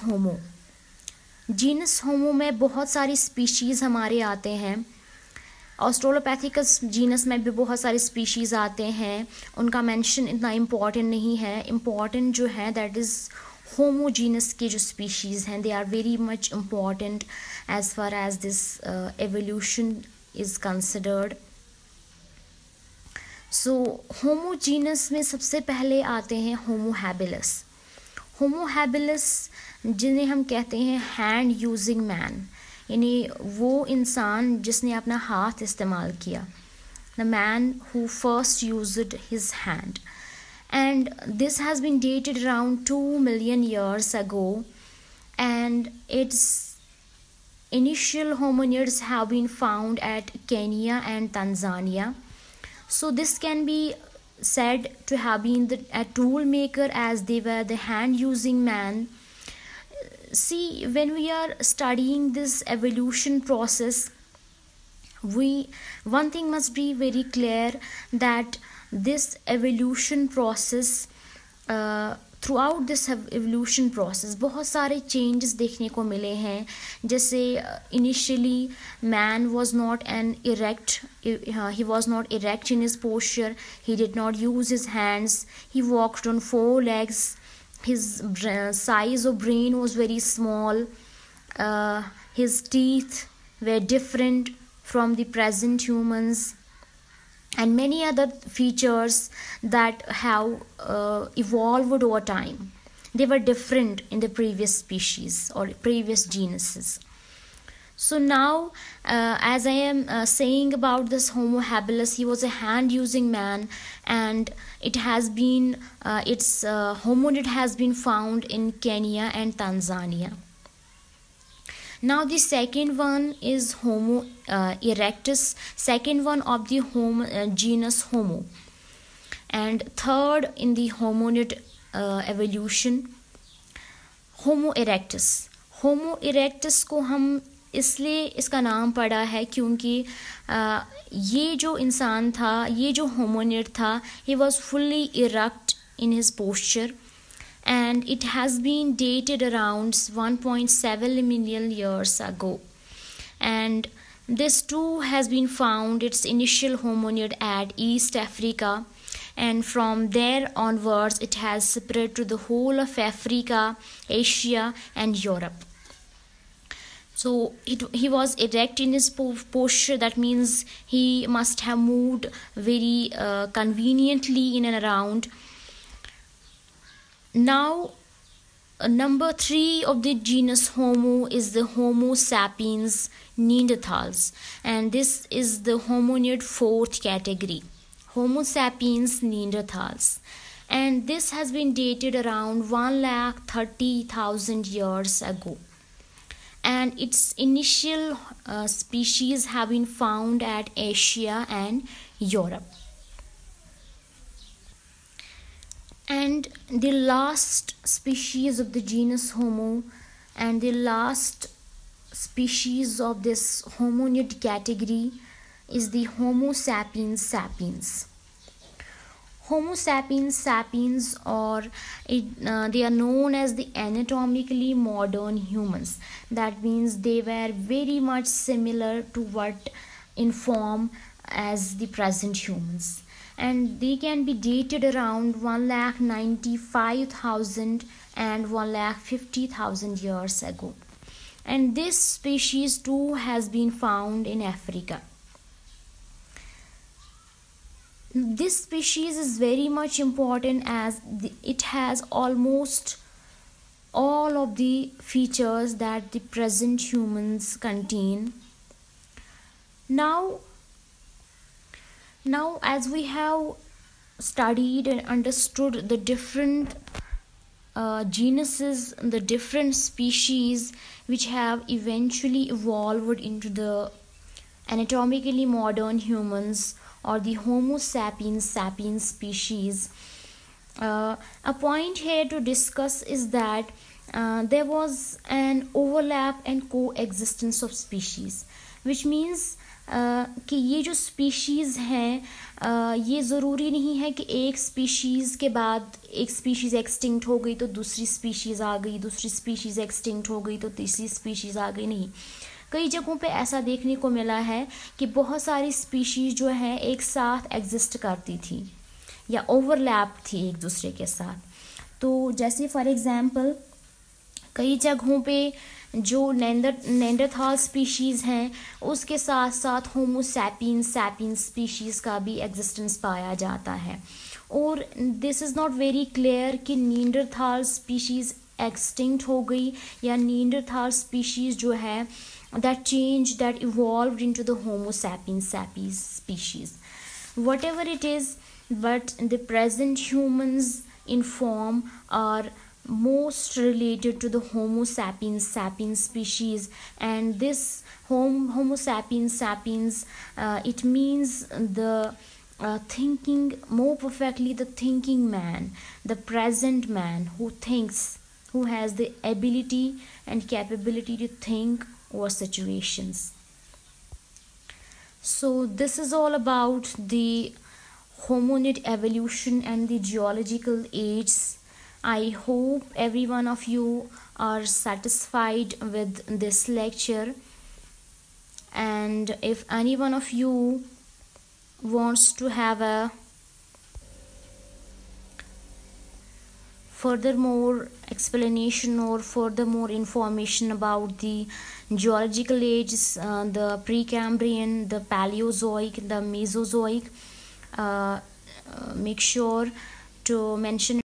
होमो। Genus होमो में बहुत सारी स्पीशीज़ हमारे आते हैं। ऑस्ट्रेलोपैथिकस जीनस में भी बहुत सारे स्पीशीज़ आते हैं, उनका मेंशन इतना इम्पॉर्टेंट नहीं है। इम्पॉर्टेंट जो है दैट इज़ होमो जीनस के जो स्पीशीज़ हैं, they are very much important as far as this evolution is considered. So homo genus में सबसे पहले आते हैं होमो हैबिलिस। होमो हैबिलिस जिन्हें हम कहते हैं हैंड यूजिंग मैन, यानी वो इंसान जिसने अपना हाथ इस्तेमाल किया, the man who first used his hand, and this has been dated around 2 million years ago, and its initial hominids have been found at Kenya and Tanzania. So this can be said to have been a tool maker, as they were the hand using man. See, when we are studying this evolution process, one thing must be very clear, that this evolution process, throughout this evolution process बहुत सारे changes देखने को मिले हैं। जैसे initially man was not he was not erect in his posture, he did not use his hands, he walked on 4 legs, his size of brain was very small, his teeth were different from the present humans, and many other features that have evolved over time. They were different in the previous species or previous genuses. So now, as I am saying about this Homo habilis, he was a hand-using man, and it has been its hominid has been found in Kenya and Tanzania. Now the second one is Homo erectus, second one of the genus Homo, and third in the hominid evolution, Homo erectus. Homo erectus को हम इसलिए इसका नाम पड़ा है क्योंकि ये जो इंसान था, ये जो होमिनिड था, he was fully erect in his posture, and it has been dated around 1.7 million years ago, and this too has been found its initial hominid at East Africa, and from there onwards it has spread to the whole of Africa, Asia and Europe. So he was erect in his posture, that means he must have moved very conveniently in and around. Now, number 3 of the genus Homo is the Homo sapiens Neanderthals, and this is the hominid 4th category, Homo sapiens Neanderthals, and this has been dated around 130,000 years ago, and its initial species have been found at Asia and Europe. And the last species of the genus Homo and the last species of this hominid category is the Homo sapiens sapiens. Homo sapiens sapiens, or they are known as the anatomically modern humans. That means they were very much similar to what in form as the present humans, and they can be dated around 195,000 and 150,000 years ago, and this species too has been found in Africa. This species is very much important as it has almost all of the features that the present humans contain. Now as we have studied and understood the different genuses, the different species which have eventually evolved into the anatomically modern humans or the Homo sapiens sapiens species, a point here to discuss is that there was an overlap and coexistence of species, which means कि ये जो species हैं ये ज़रूरी नहीं है कि एक स्पीशीज़ के बाद एक स्पीशीज़ एक्सटिंक्ट हो गई तो दूसरी स्पीशीज़ आ गई, दूसरी स्पीशीज़ एक्सटिंक्ट हो गई तो तीसरी स्पीशीज़ आ गई, नहीं। कई जगहों पे ऐसा देखने को मिला है कि बहुत सारी स्पीशीज़ जो हैं एक साथ एग्जिस्ट करती थी या ओवरलैप थी एक दूसरे के साथ। तो जैसे फॉर एग्ज़ाम्पल कई जगहों पे जो नेंडरथाल स्पीशीज़ हैं उसके साथ साथ होमो सैपियंस स्पीशीज़ का भी एग्जिस्टेंस पाया जाता है। और this is not very clear कि नींडरथाल स्पीशीज़ एक्सटिंक्ट हो गई या नींडरथाल स्पीशीज़ जो है that evolved into the homo sapiens species, whatever it is, but the present humans in form are most related to the homo sapiens species. And this homo sapiens it means the thinking, more perfectly the thinking man, the present man who thinks, who has the ability and capability to think over situations. So this is all about the hominid evolution and the geological ages. I hope every one of you are satisfied with this lecture, and if any one of you wants to have a furthermore explanation or furthermore information about the geological ages, the Precambrian, the Paleozoic, the Mesozoic, make sure to mention